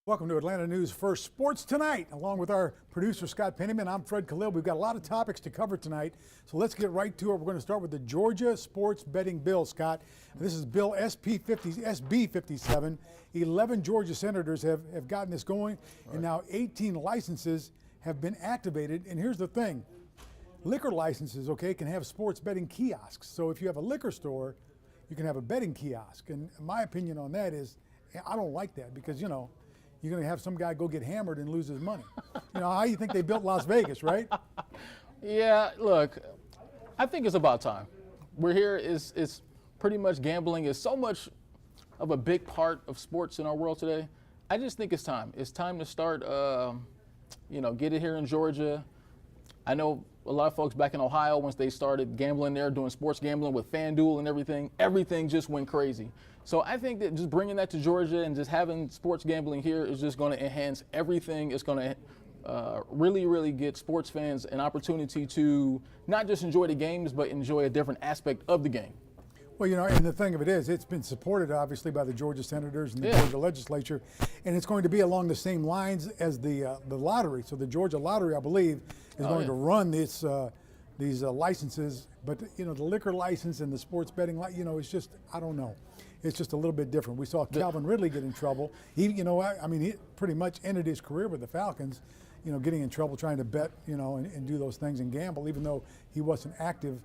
Welcome to Atlanta News First Sports Tonight. Along with our producer, Scott Pennyman, I'm Fred Kalil. We've got a lot of topics to cover tonight, so let's get right to it. We're going to start with the Georgia Sports Betting Bill, Scott. This is Bill SB 57. 11 Georgia senators have gotten this going, and now 18 licenses have been activated. And here's the thing. Liquor licenses, okay, can have sports betting kiosks. So if you have a liquor store, you can have a betting kiosk. And my opinion on that is, I don't like that because, you're going to have some guy go get hammered and lose his money. How you think they built Las Vegas, right? Yeah, look, I think it's about time. We're here, it's pretty much gambling is so much of a big part of sports in our world today. I just think it's time. It's time to start, get it here in Georgia. I know a lot of folks back in Ohio, once they started gambling there, doing sports gambling with FanDuel and everything just went crazy. So I think that just bringing that to Georgia and just having sports gambling here is just going to enhance everything. It's going to really, really get sports fans an opportunity to not just enjoy the games, but enjoy a different aspect of the game. Well, and the thing of it is, it's been supported, obviously, by the Georgia senators and the Georgia legislature, and it's going to be along the same lines as the lottery. So the Georgia lottery, I believe, is going to run these licenses, but, the liquor license and the sports betting, it's just, I don't know. It's just a little bit different. We saw Calvin Ridley get in trouble. He pretty much ended his career with the Falcons, getting in trouble trying to bet, and do those things and gamble, even though he wasn't active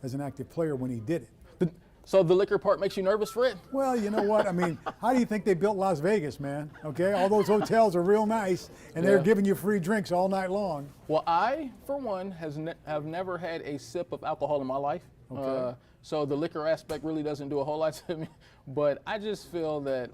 as an active player when he did it. So the liquor part makes you nervous, Fred? Well, you know what? How do you think they built Las Vegas, man? Okay, all those hotels are real nice, and they're giving you free drinks all night long. Well, I, for one, have never had a sip of alcohol in my life. Okay. So the liquor aspect really doesn't do a whole lot to me. But I just feel that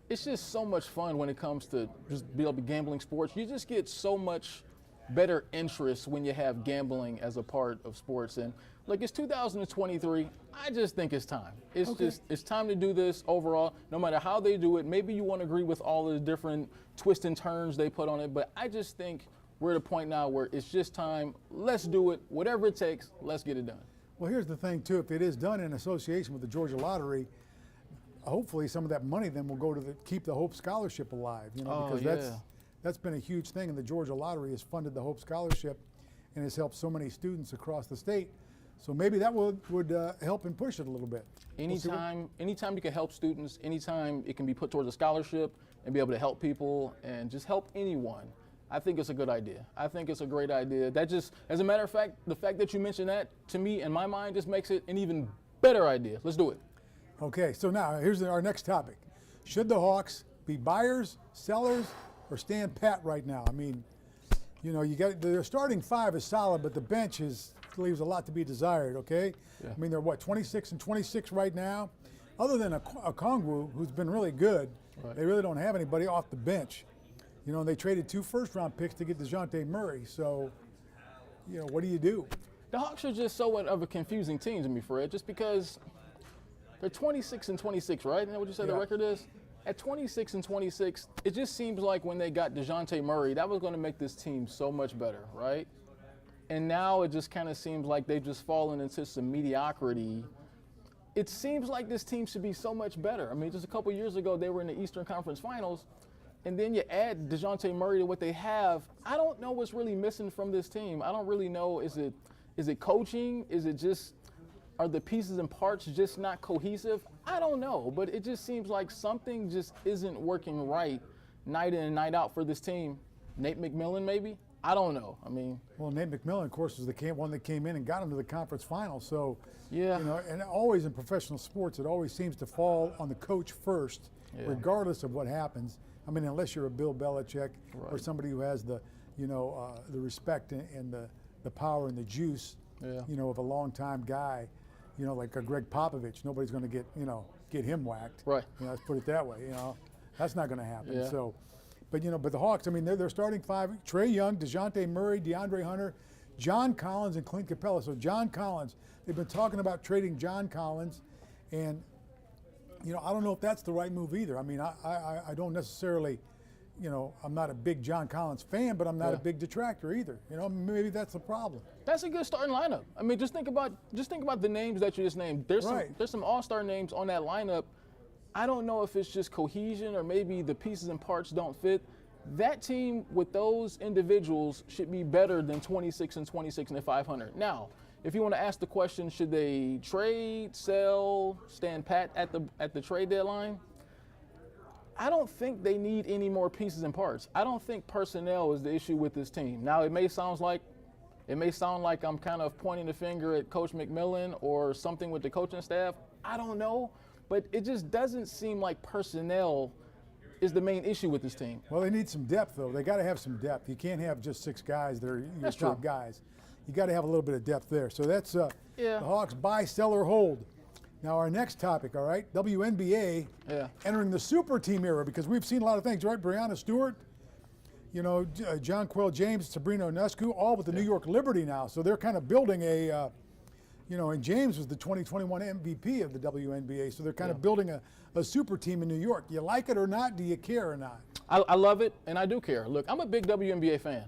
it's just so much fun when it comes to just be able to be gambling sports. You just get so much better interest when you have gambling as a part of sports. And look, it's 2023. I just think it's time. It's time to do this overall, no matter how they do it. Maybe you won't agree with all the different twists and turns they put on it, but I just think we're at a point now where it's just time. Let's do it. Whatever it takes, let's get it done. Well, here's the thing, too. If it is done in association with the Georgia Lottery, hopefully some of that money then will go to keep the Hope Scholarship alive, because that's been a huge thing, and the Georgia Lottery has funded the Hope Scholarship and has helped so many students across the state. So maybe that would help and push it a little bit. Anytime you can help students, anytime it can be put towards a scholarship and be able to help people and just help anyone, I think it's a good idea. I think it's a great idea. That just, as a matter of fact, the fact that you mentioned that, to me, in my mind, just makes it an even better idea. Let's do it. Okay, so now here's our next topic. Should the Hawks be buyers, sellers, or stand pat right now? Their starting five is solid, but the bench leaves a lot to be desired, okay? Yeah. They're 26 and 26 right now. Other than a Kongwu, who's been really good, they really don't have anybody off the bench. They traded 2 first-round picks to get DeJounte Murray. So, what do you do? The Hawks are just somewhat of a confusing team to me, Fred, just because they're 26 and 26, right? Isn't that what you said the record is? At 26 and 26, it just seems like when they got DeJounte Murray, that was going to make this team so much better, right? And now it just kind of seems like they've just fallen into some mediocrity. It seems like this team should be so much better. Just a couple years ago, they were in the Eastern Conference Finals, and then you add DeJounte Murray to what they have. I don't know what's really missing from this team. I don't really know. Is it coaching? Is it just, are the pieces and parts just not cohesive? I don't know, but it just seems like something just isn't working right night in and night out for this team. Nate McMillan, maybe? I don't know. Well, Nate McMillan, of course, was the one that came in and got him to the conference final. So, yeah. And always in professional sports, it always seems to fall on the coach first, regardless of what happens. Unless you're a Bill Belichick or somebody who has the respect and the power and the juice, of a long-time guy, like a Greg Popovich. Nobody's going to get him whacked. Right. Let's put it that way. That's not going to happen. Yeah. So. But the Hawks, they're starting five: Trae Young, DeJounte Murray, DeAndre Hunter, John Collins, and Clint Capella. So John Collins, they've been talking about trading John Collins, and I don't know if that's the right move either. I don't necessarily, I'm not a big John Collins fan, but I'm not a big detractor either. Maybe that's the problem. That's a good starting lineup. Just think about the names that you just named. There's some all-star names on that lineup. I don't know if it's just cohesion or maybe the pieces and parts don't fit. That team with those individuals should be better than 26-26 and 500. Now, if you want to ask the question, should they trade, sell, stand pat at the trade deadline? I don't think they need any more pieces and parts. I don't think personnel is the issue with this team. Now, it may sound like I'm kind of pointing the finger at Coach McMillan or something with the coaching staff. I don't know, but it just doesn't seem like personnel is the main issue with this team. Well, they need some depth, though. They got to have some depth. You can't have just 6 guys that are your top guys. You got to have a little bit of depth there. So that's the Hawks buy, sell, or hold. Now our next topic, all right, WNBA entering the super team era, because we've seen a lot of things, right? Breanna Stewart, you know, John Quill James, Sabrina Onescu, all with the New York Liberty now. So they're kind of building a, you know, and James was the 2021 MVP of the WNBA. So they're kind of building a super team in New York. You like it or not? Do you care or not? I love it, and I do care. Look, I'm a big WNBA fan.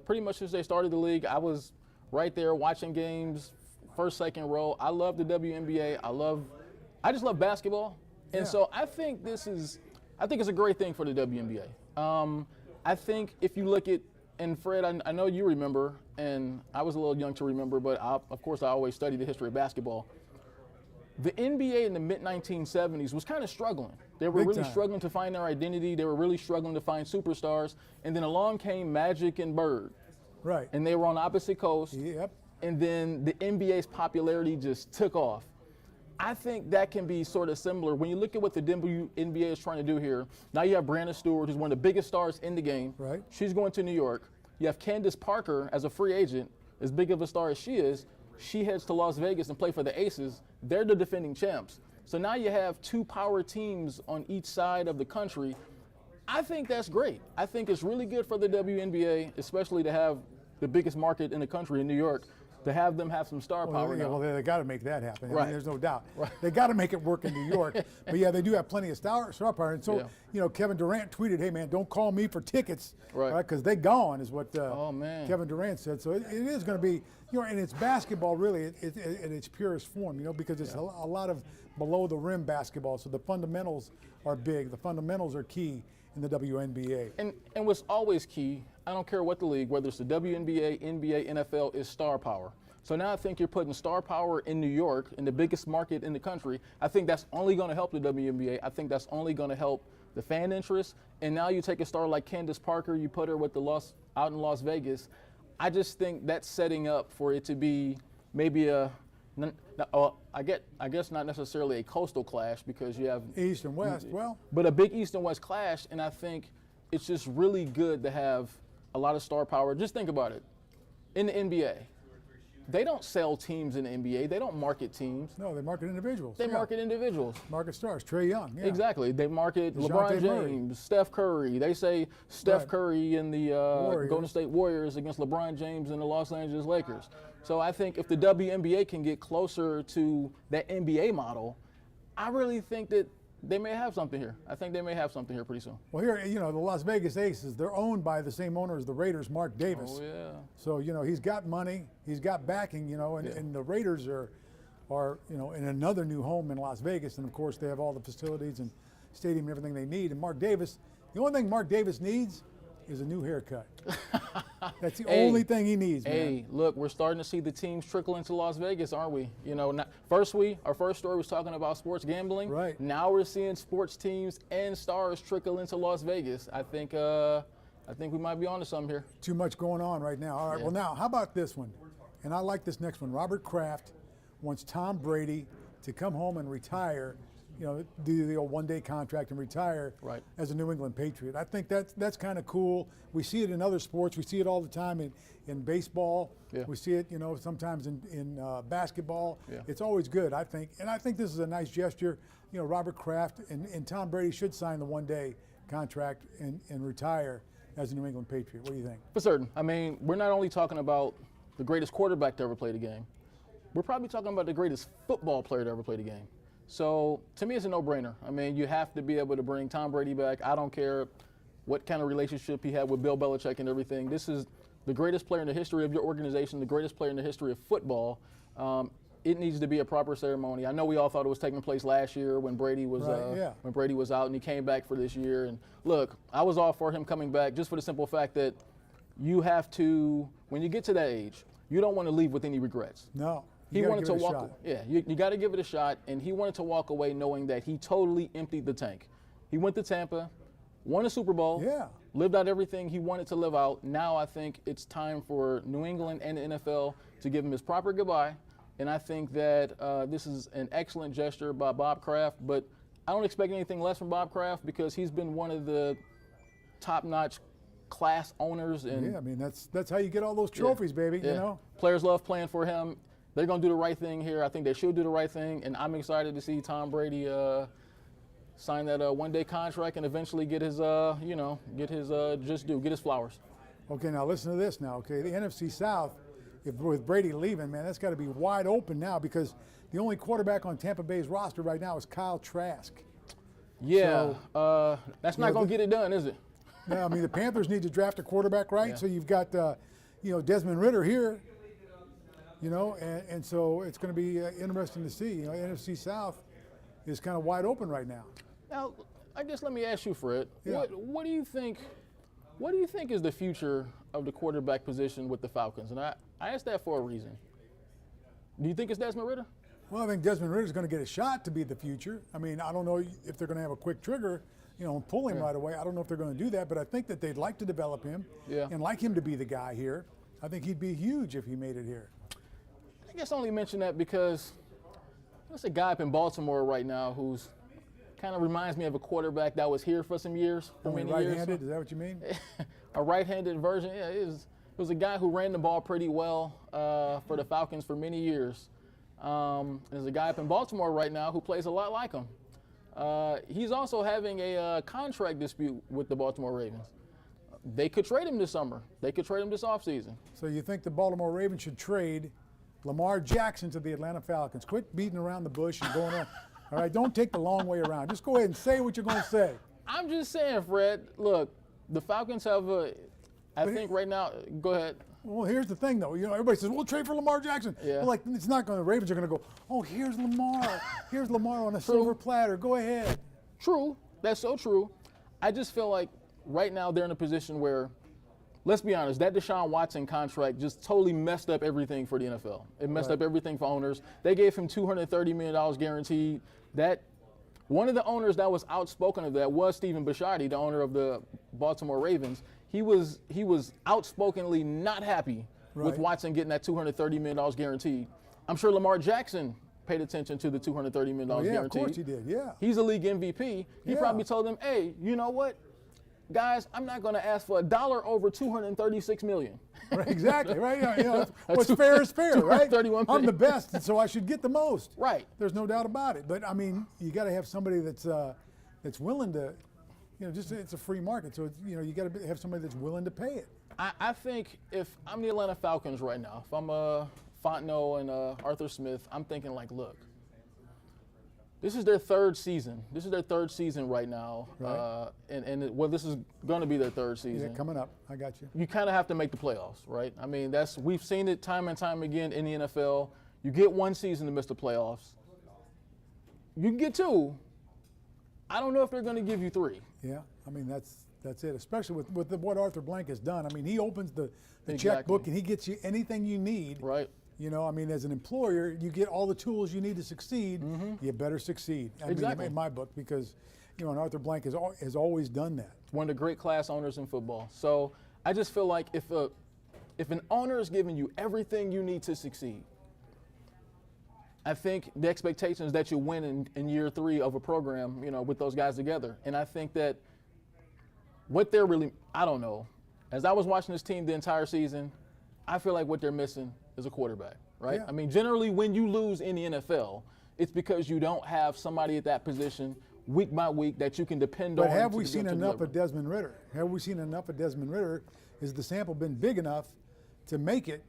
Pretty much since they started the league, I was right there watching games, first, second row. I love the WNBA. I just love basketball. And so I think it's a great thing for the WNBA. I think if you look at, and Fred, I know you remember, and I was a little young to remember, but of course I always studied the history of basketball. The NBA in the mid-1970s was kind of struggling. They were really struggling to find their identity. They were really struggling to find superstars. And then along came Magic and Bird. Right. And they were on opposite coasts. Yep. And then the NBA's popularity just took off. I think that can be sort of similar. When you look at what the NBA is trying to do here, now you have Breanna Stewart, who's one of the biggest stars in the game. Right. She's going to New York. You have Candace Parker as a free agent, as big of a star as she is. She heads to Las Vegas and play for the Aces. They're the defending champs. So now you have 2 power teams on each side of the country. I think that's great. I think it's really good for the WNBA, especially to have the biggest market in the country in New York, to have them have some star power now. Well, they got to make that happen. Right. I mean, there's no doubt. Right. They got to make it work in New York. But yeah, they do have plenty of star power. And so, you know, Kevin Durant tweeted, "Hey man, don't call me for tickets, right? Because they gone," is what Kevin Durant said. So it is going to be, you know, and it's basketball really in its purest form, you know, because it's a lot of below the rim basketball. So the fundamentals are big. The fundamentals are key in the WNBA. And what's always key, I don't care what the league, whether it's the WNBA, NBA, NFL, is star power. So now I think you're putting star power in New York, in the biggest market in the country. I think that's only going to help the WNBA. I think that's only going to help the fan interest. And now you take a star like Candace Parker, you put her with out in Las Vegas. I just think that's setting up for it to be maybe I guess not necessarily a coastal clash, because you have East and West, but a big East and West clash. And I think it's just really good to have a lot of star power. Just think about it. In the NBA, they don't sell teams in the NBA. They don't market teams. No, they market individuals. They market individuals. Market stars. Trae Young. Yeah. Exactly. They market LeBron James, Steph Curry. They say Steph Curry and the Golden State Warriors against LeBron James and the Los Angeles Lakers. So I think if the WNBA can get closer to that NBA model, I really think that they may have something here. I think they may have something here pretty soon. Well, here, you know, the Las Vegas Aces, they're owned by the same owner as the Raiders, Mark Davis. Oh, yeah. So, you know, he's got money, he's got backing, you know, and the Raiders are, you know, in another new home in Las Vegas. And, of course, they have all the facilities and stadium and everything they need. And Mark Davis, the only thing Mark Davis needs is a new haircut. That's the only thing he needs, man. Hey, look, we're starting to see the teams trickle into Las Vegas, aren't we? You know, our first story was talking about sports gambling. Right. Now we're seeing sports teams and stars trickle into Las Vegas. I think we might be onto something here. Too much going on right now. All right, well now, how about this one? And I like this next one. Robert Kraft wants Tom Brady to come home and retire, you know, do the old one-day contract and retire as a New England Patriot. I think that's kind of cool. We see it in other sports. We see it all the time in baseball. Yeah. We see it, you know, sometimes in basketball. Yeah. It's always good, I think. And I think this is a nice gesture. You know, Robert Kraft and Tom Brady should sign the one-day contract and retire as a New England Patriot. What do you think? For certain. I mean, we're not only talking about the greatest quarterback to ever play the game. We're probably talking about the greatest football player to ever play the game. So to me, it's a no-brainer. I mean, you have to be able to bring Tom Brady back. I don't care what kind of relationship he had with Bill Belichick and everything. This is the greatest player in the history of your organization, the greatest player in the history of football. it needs to be a proper ceremony. I know we all thought it was taking place last year when Brady was when Brady was out, and he came back for this year. And look, I was all for him coming back just for the simple fact that you have to, when you get to that age, you don't want to leave with any regrets. No. He wanted to walk. Yeah, you got to give it a shot, and he wanted to walk away knowing that he totally emptied the tank. He went to Tampa, won a Super Bowl, lived out everything he wanted to live out. Now I think it's time for New England and the NFL to give him his proper goodbye. And I think that this is an excellent gesture by Bob Kraft, but I don't expect anything less from Bob Kraft because he's been one of the top-notch class owners. And yeah, I mean, that's how you get all those trophies, baby, you know? Players love playing for him. They're going to do the right thing here. I think they should do the right thing, and I'm excited to see Tom Brady sign that one-day contract and eventually get his, get his flowers. Okay, now listen to this now, okay? The NFC South, with Brady leaving, man, that's got to be wide open now because the only quarterback on Tampa Bay's roster right now is Kyle Trask. Yeah, so, that's not going to get it done, is it? No, I mean, the Panthers need to draft a quarterback, right? Yeah. So you've got, Desmond Ridder here, and so it's going to be interesting to see. NFC South is kind of wide open right now. Now, I guess let me ask you, Fred, yeah. What do you think? What do you think is the future of the quarterback position with the Falcons? And I asked that for a reason. Do you think it's Desmond Ridder? Well, I think Desmond Ridder is going to get a shot to be the future. I mean, I don't know if they're going to have a quick trigger, and pull him right away. I don't know if they're going to do that, but I think that they'd like to develop him and like him to be the guy here. I think he'd be huge if he made it here. I guess I only mention that because there's a guy up in Baltimore right now who's kind of reminds me of a quarterback that was here for some years. Right-handed, is that what you mean? A right-handed version, yeah. It was a guy who ran the ball pretty well for the Falcons for many years. There's a guy up in Baltimore right now who plays a lot like him. He's also having a contract dispute with the Baltimore Ravens. They could trade him this summer. They could trade him this offseason. So you think the Baltimore Ravens should trade Lamar Jackson to the Atlanta Falcons? Quit beating around the bush and going on. All right, don't take the long way around. Just go ahead and say what you're going to say. I'm just saying, Fred, look, the Falcons have I think right now, go ahead. Well, here's the thing, though. Everybody says, we'll trade for Lamar Jackson. Yeah. Well, it's not going to, the Ravens are going to go, oh, here's Lamar. Here's Lamar on a silver platter. Go ahead. True. That's so true. I just feel like right now they're in a position where, let's be honest, that Deshaun Watson contract just totally messed up everything for the NFL. It messed up everything for owners. They gave him $230 million guaranteed. That one of the owners that was outspoken of that was Stephen Bisciotti, the owner of the Baltimore Ravens. He was outspokenly not happy with Watson getting that $230 million guaranteed. I'm sure Lamar Jackson paid attention to the $230 million guaranteed. Yeah, of course he did, yeah. He's a league MVP. He probably told them, hey, you know what? Guys, I'm not going to ask for $1 over $236 million. Right, exactly, right? What's fair is fair, right? I'm the best, so I should get the most. Right. There's no doubt about it. But, I mean, you got to have somebody that's willing to, it's a free market. So, you got to have somebody that's willing to pay it. I think if I'm the Atlanta Falcons right now, if I'm Fontenot and Arthur Smith, I'm thinking like, look, this is their third season. This is their third season right now. Right. This is going to be their third season. Yeah, coming up. I got you. You kind of have to make the playoffs, right? I mean, we've seen it time and time again in the NFL. You get one season to miss the playoffs. You can get two. I don't know if they're going to give you three. Yeah, I mean, that's it, especially with what Arthur Blank has done. I mean, he opens the checkbook and he gets you anything you need. Right. I mean, as an employer, you get all the tools you need to succeed. Mm-hmm. You better succeed. Exactly. In my book, because, and Arthur Blank has always done that. One of the great class owners in football. So I just feel like if an owner is giving you everything you need to succeed, I think the expectation is that you win in year 3 of a program, with those guys together. And I think that what they're really, I don't know. As I was watching this team the entire season, I feel like what they're missing is a quarterback, right? Yeah. I mean, generally when you lose in the NFL, it's because you don't have somebody at that position week by week that you can depend on. But have we seen enough of Desmond Ridder? Have we seen enough of Desmond Ridder? Has the sample been big enough to make it,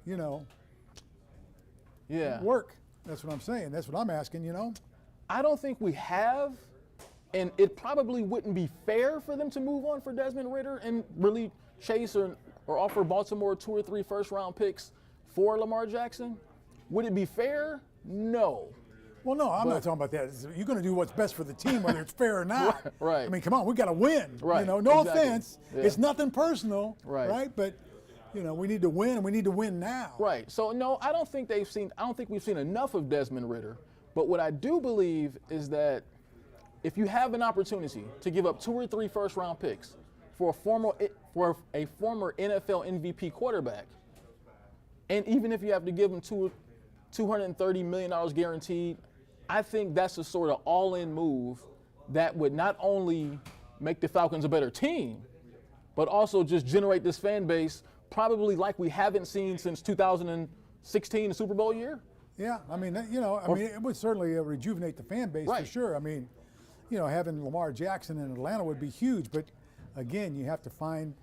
work? That's what I'm saying. That's what I'm asking, I don't think we have, and it probably wouldn't be fair for them to move on for Desmond Ridder and really chase or offer Baltimore 2 or 3 first-round picks for Lamar Jackson. Would it be fair? No. Well, no, I'm not talking about that. You're going to do what's best for the team, whether it's fair or not. Right. I mean, come on, we got to win. Right. You know, no Exactly. offense. Yeah. It's nothing personal. Right. But, you know, we need to win, and we need to win now. Right. So no, I don't think we've seen enough of Desmond Ridder. But what I do believe is that if you have an opportunity to give up 2 or 3 first-round picks for a former NFL MVP quarterback, and even if you have to give him $230 million guaranteed, I think that's a sort of all-in move that would not only make the Falcons a better team, but also just generate this fan base probably like we haven't seen since 2016, the Super Bowl year. Yeah, I mean, you know, it would certainly rejuvenate the fan base for sure. I mean, you know, having Lamar Jackson in Atlanta would be huge, but again, you have to find,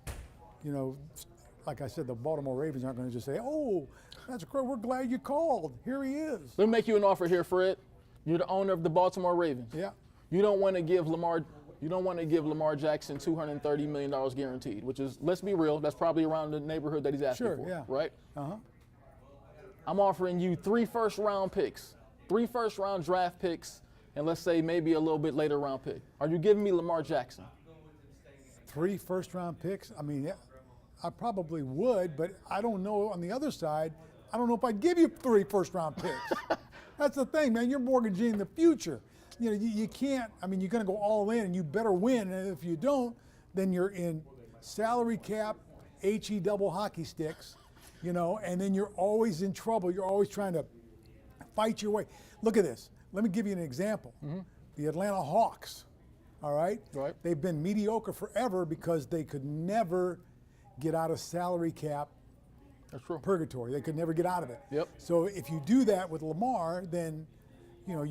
you know, like I said, the Baltimore Ravens aren't going to just say, "Oh, that's great. We're glad you called. Here he is." Let me make you an offer here, Fred. You're the owner of the Baltimore Ravens. Yeah. You don't want to give Lamar Jackson $230 million guaranteed, which is, let's be real, that's probably around the neighborhood that he's asking for. Yeah. Right? Uh-huh. I'm offering you 3 first-round picks, 3 first-round draft picks, and let's say maybe a little bit later round pick. Are you giving me Lamar Jackson? 3 first-round picks? I mean, yeah, I probably would, but I don't know on the other side, I don't know if I'd give you 3 first-round picks. That's the thing, man. You're mortgaging the future. You know, you can't, I mean, you're going to go all in, and you better win. And if you don't, then you're in salary cap, HE double hockey sticks, you know, and then you're always in trouble. You're always trying to fight your way. Look at this. Let me give you an example. The Atlanta Hawks, all right? Right. They've been mediocre forever because they could never get out of salary cap That's true. purgatory. They could never get out of it. Yep. So if you do that with Lamar, then, you know,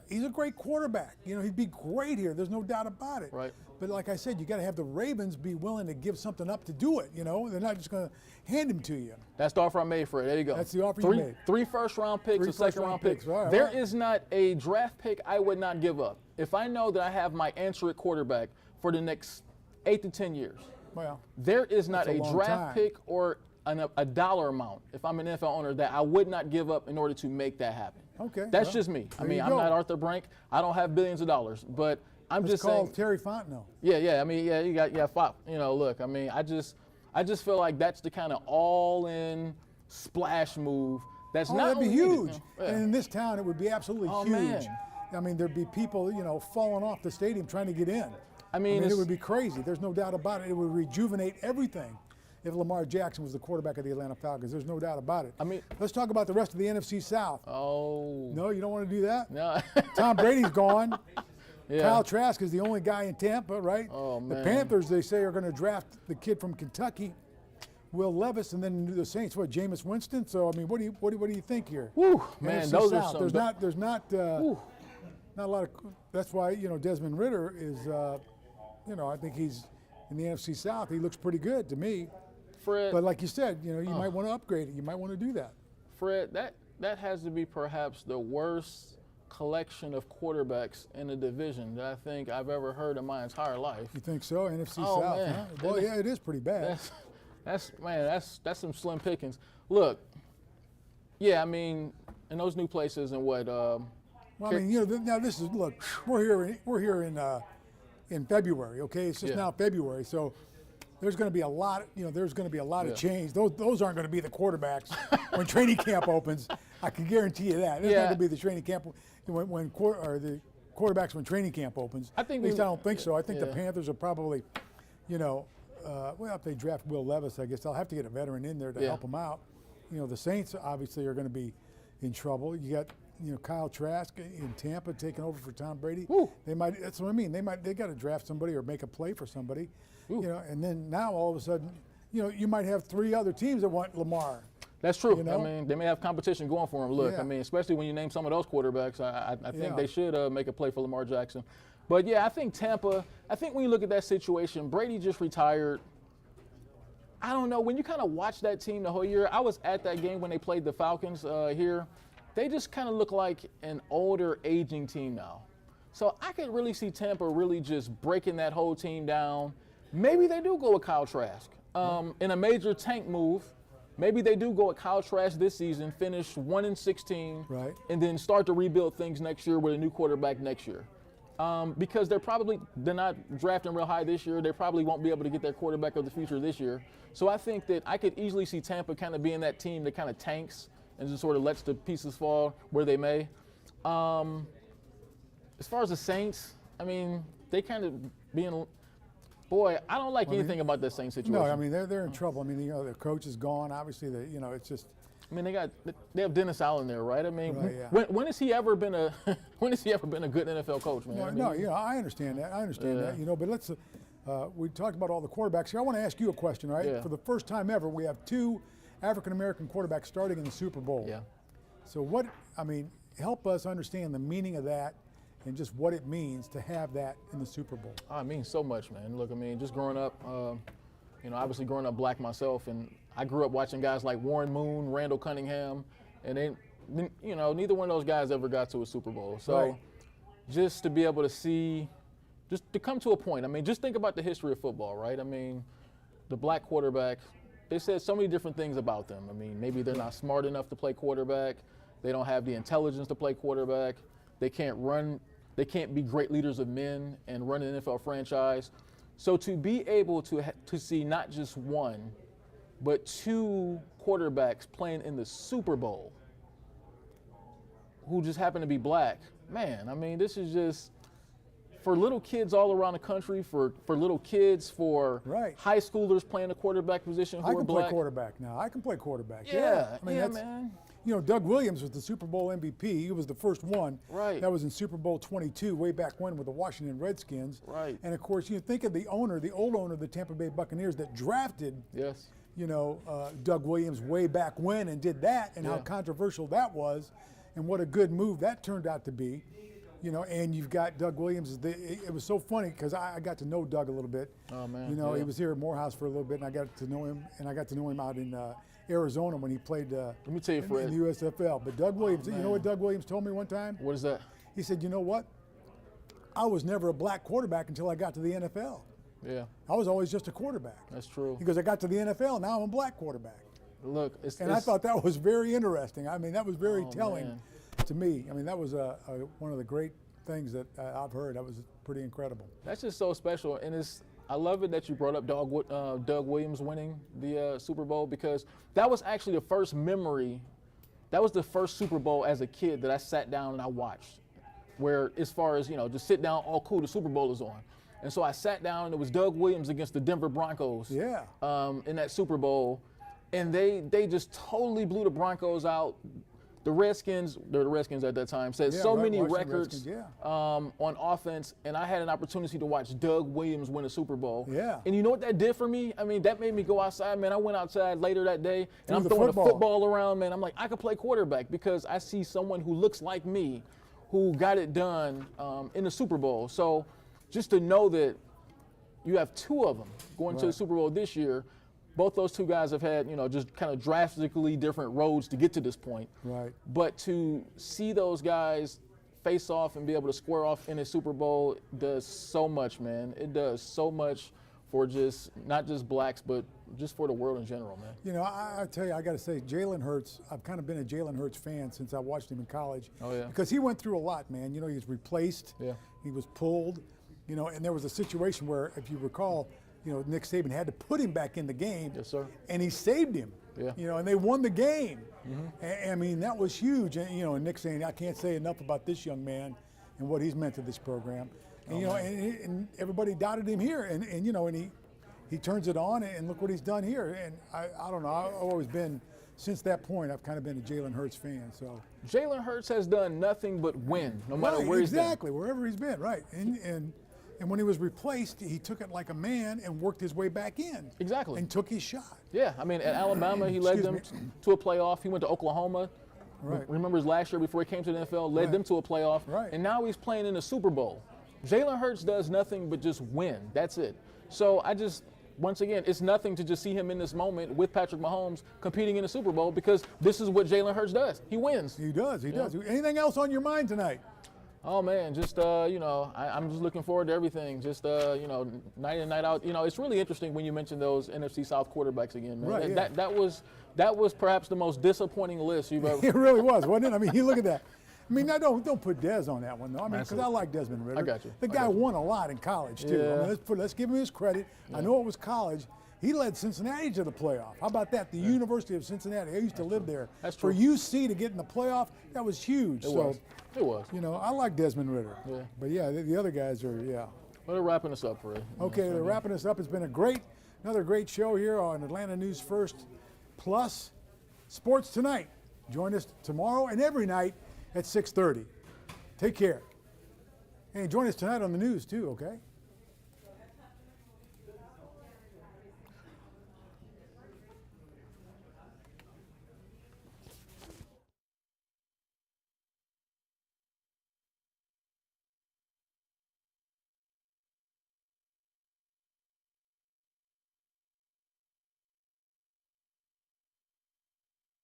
he's a great quarterback. You know, he'd be great here. There's no doubt about it. Right. But like I said, you got to have the Ravens be willing to give something up to do it. You know, they're not just going to hand him to you. That's the offer I made for it. There you go. That's the offer you made. 3 first-round picks, 3 a second-round pick. first-round picks. All right, There all right. is not a draft pick I would not give up if I know that I have my answer at quarterback for the next 8 to 10 years. Well, There is not that's a a long draft time. pick or a dollar amount, if I'm an NFL owner, that I would not give up in order to make that happen. Okay, That's well, just me. I there mean, you I'm go. not Arthur Blank. I don't have billions of dollars, but I'm let's just call saying. Terry Fontenot. Yeah. I mean, you got Fop. You know, look. I mean, I just feel like that's the kind of all-in splash move. That's Oh, not that'd be only needed, huge. you know, And in this town, it would be absolutely Oh, huge. man. I mean, there'd be people, you know, falling off the stadium trying to get in. I mean, it it's- would be crazy. There's no doubt about it. It would rejuvenate everything if Lamar Jackson was the quarterback of the Atlanta Falcons. There's no doubt about it. I mean- let's talk about the rest of the NFC South. Oh. No, you don't want to do that? No. Tom Brady's gone. Yeah. Kyle Trask is the only guy in Tampa, right? Oh, The man. Panthers, they say, are going to draft the kid from Kentucky, Will Levis, and then the Saints, Jameis Winston. So, I mean, what do you think here? Whew, man, NFC those are South. some. There's not a lot of. That's why, you know, Desmond Ridder is, you know, I think he's in the NFC South. He looks pretty good to me. Fred. But like you said, you know, you might want to upgrade it. You might want to do that. Fred, that has to be perhaps the worst collection of quarterbacks in the division that I think I've ever heard in my entire life. You think so? NFC Oh, South, man. huh? Well, yeah, it is pretty bad. That's some slim pickings. Look, yeah, I mean, in those new places and what? Well, I mean, you know, now this is, look, we're here in February, okay? It's just Yeah. now February, so there's going to be a lot, there's going to be a lot of change. Those aren't going to be the quarterbacks when training camp opens. I can guarantee you that. It's not Yeah. going to be the training camp when the quarterbacks when training camp opens. I think At least we- I don't think so. I think the yeah. Panthers are probably, well, if they draft Will Levis, I guess they'll have to get a veteran in there to Yeah. help them out. You know, the Saints obviously are going to be in trouble. You got, Kyle Trask in Tampa taking over for Tom Brady. Woo. That's what I mean. They got to draft somebody or make a play for somebody. And then now all of a sudden, you might have 3 other teams that want Lamar. That's true. You know? I mean, they may have competition going for him. Look, Yeah. I mean, especially when you name some of those quarterbacks, I think Yeah. they should make a play for Lamar Jackson. But yeah, I think Tampa. I think when you look at that situation, Brady just retired. I don't know. When you kind of watch that team the whole year, I was at that game when they played the Falcons here. They just kind of look like an older, aging team now. So I could really see Tampa really just breaking that whole team down. Maybe they do go with Kyle Trask in a major tank move. maybe they do go at Kyle Trask this season, finish 1-16, Right. and then start to rebuild things next year with a new quarterback next year. Because they're not drafting real high this year. They probably won't be able to get their quarterback of the future this year. So I think that I could easily see Tampa kind of being that team that kind of tanks and just sort of lets the pieces fall where they may. As far as the Saints, I mean, they kind of being, boy, I don't like anything about that Saints situation. No, I mean, they're in trouble. I mean, their coach is gone. Obviously, it's just. I mean, they have Dennis Allen there, right? I mean, Right, yeah. when has he ever been a when has he ever been a good NFL coach, man? No, I understand that. That. But let's. We talked about all the quarterbacks here. I want to ask you a question, right? Yeah. For the first time ever, we have 2 African American quarterbacks starting in the Super Bowl. Yeah. So help us understand the meaning of that and just what it means to have that in the Super Bowl. Oh, it means so much, man. Look, I mean, just growing up, obviously growing up black myself, and I grew up watching guys like Warren Moon, Randall Cunningham, and neither one of those guys ever got to a Super Bowl. So Right. just to be able to see, just to come to a point, I mean, just think about the history of football, right? I mean, the black quarterback, they said so many different things about them. I mean, maybe they're not smart enough to play quarterback. They don't have the intelligence to play quarterback. They can't run. They can't be great leaders of men and run an NFL franchise. So to be able to see not just one, but 2 quarterbacks playing in the Super Bowl who just happen to be black, man, I mean, this is just, for little kids all around the country, for little kids, for Right. high schoolers playing the quarterback position who I are can black. play quarterback now. I can play quarterback. Yeah, I mean, yeah, that's, man. Doug Williams was the Super Bowl MVP. He was the first one. Right. That was in Super Bowl 22, way back when with the Washington Redskins. Right. And of course, you think of the old owner of the Tampa Bay Buccaneers that drafted, Yes. Doug Williams way back when and did that, and how Yeah. controversial that was, and what a good move that turned out to be. And you've got Doug Williams. It was so funny because I got to know Doug a little bit. Oh, man. He was here at Morehouse for a little bit, and I got to know him. And I got to know him out in Arizona when he played Let me tell you, Fred. in the USFL. But Doug Williams, you know what Doug Williams told me one time? What is that? He said, "You know what? I was never a black quarterback until I got to the NFL. Yeah, I was always just a quarterback." that's true. Because I got to the NFL, now I'm a black quarterback. Look, I thought that was very interesting. I mean, that was very telling man. to me. I mean, that was one of the great things that I've heard. That was pretty incredible. that's just so special, and I love it that you brought up Doug Williams winning the Super Bowl, because that was actually the first memory. That was the first Super Bowl as a kid that I sat down and I watched, where as far as just sit down, all cool, the Super Bowl is on, and so I sat down and it was Doug Williams against the Denver Broncos. Yeah. In that Super Bowl, and they just totally blew the Broncos out. The Redskins, they're the Redskins at that time, set so many Washington records Redskins, on offense, and I had an opportunity to watch Doug Williams win a Super Bowl. Yeah. And you know what that did for me? I mean, that made me go outside, man. I went outside later that day, and Threw I'm the throwing football. the football around, man. I'm like, I could play quarterback because I see someone who looks like me who got it done in the Super Bowl. So just to know that you have 2 of them going to the Super Bowl this year, both those 2 guys have had, just kind of drastically different roads to get to this point. Right. But to see those guys face off and be able to square off in a Super Bowl does so much, man. It does so much for not just blacks, but just for the world in general, man. I tell you, I got to say, Jalen Hurts, I've kind of been a Jalen Hurts fan since I watched him in college. Oh, yeah. Because he went through a lot, man. He was replaced. Yeah. He was pulled. And there was a situation where, if you recall, Nick Saban had to put him back in the game. Yes, sir. And he saved him. Yeah. And they won the game. I mean, that was huge. And, Nick saying, I can't say enough about this young man and what he's meant to this program. And, and everybody doubted him here. And he turns it on, and look what he's done here. And I don't know, I've always been, since that point, I've kind of been a Jalen Hurts fan. So Jalen Hurts has done nothing but win, no matter where he's been. Exactly, wherever he's been, right. And when he was replaced, he took it like a man and worked his way back in. Exactly. And took his shot. Yeah, I mean, at Alabama, he led them to a playoff. He went to Oklahoma. Right. Remember his last year before he came to the NFL, led them to a playoff. Right. And now he's playing in the Super Bowl. Jalen Hurts does nothing but just win. That's it. So once again, it's nothing to just see him in this moment with Patrick Mahomes competing in the Super Bowl, because this is what Jalen Hurts does. He wins. He does. Anything else on your mind tonight? Oh man, just I'm just looking forward to everything. Just night in, night out. It's really interesting when you mention those NFC South quarterbacks again, man. Right, yeah. That was perhaps the most disappointing list you've ever. It really was, wasn't it? I mean, you look at that. I mean, now don't put Des on that one though. I mean, because I like Desmond Ridder. I got you. The guy won a lot in college too. Yeah. I mean, let's give him his credit. Yeah. I know it was college. He led Cincinnati to the playoff. How about that? The University of Cincinnati. I used to live there. That's true. For UC to get in the playoff, that was huge. It was. I like Desmond Ridder. Yeah. But yeah, the other guys are, yeah. Well, they're wrapping us up, Fred. Okay, they're wrapping us up. It's been another great show here on Atlanta News First Plus Sports Tonight. Join us tomorrow and every night at 6:30. Take care. Hey, join us tonight on the news too, okay?